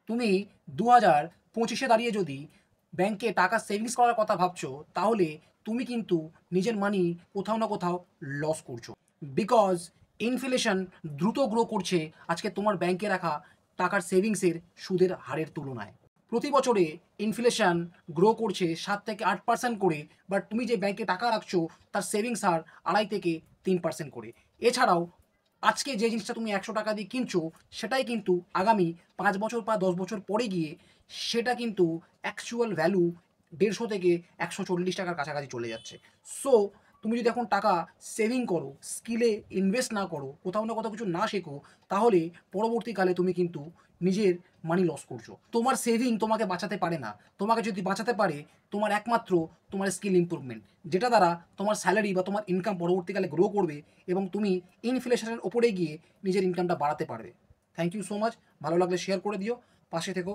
তুমি 2025-এ দাঁড়িয়ে যদি ব্যাংকে টাকা সেভিংস করার কথা ভাবছো, তাহলে তুমি কিন্তু নিজের মানি কোথাও না কোথাও লস করছো। বিকজ ইনফ্লেশন দ্রুত গ্রো করছে আজকে তোমার ব্যাংকে রাখা টাকার সেভিংসের সুদের হারের তুলনায়। প্রতি বছরে ইনফ্লেশন গ্রো করছে 7 থেকে 8% করে, বাট তুমি যে ব্যাংকে টাকা রাখছো তার সেভিংস হার 2.5 থেকে 3% করে। এছাড়াও আজকে যে জিনিসটা তুমি 100 টাকা দিয়ে কিনছো, সেটাই কিন্তু আগামী 5 বছর বা 10 বছর পরে গিয়ে সেটা কিন্তু অ্যাকচুয়াল ভ্যালু 150 থেকে 140 টাকার কাছাকাছি চলে যাচ্ছে। সো তুমি যদি এখন টাকা সেভিং করো, স্কিলে ইনভেস্ট না করো, কোথাও না কোথাও কিছু না শেখো, তাহলে পরবর্তীকালে তুমি কিন্তু নিজের মানি লস করছো। তোমার সেভিং তোমাকে বাঁচাতে পারে না। তোমাকে যদি বাঁচাতে পারে তোমার একমাত্র তোমার স্কিল ইমপ্রুভমেন্ট, যেটা দ্বারা তোমার স্যালারি বা তোমার ইনকাম পরবর্তীকালে গ্রো করবে এবং তুমি ইনফ্লেশনের ওপরে গিয়ে নিজের ইনকামটা বাড়াতে পারবে। Thank you so much. ভালো লাগলে শেয়ার করে দিও, পাশে থেকো।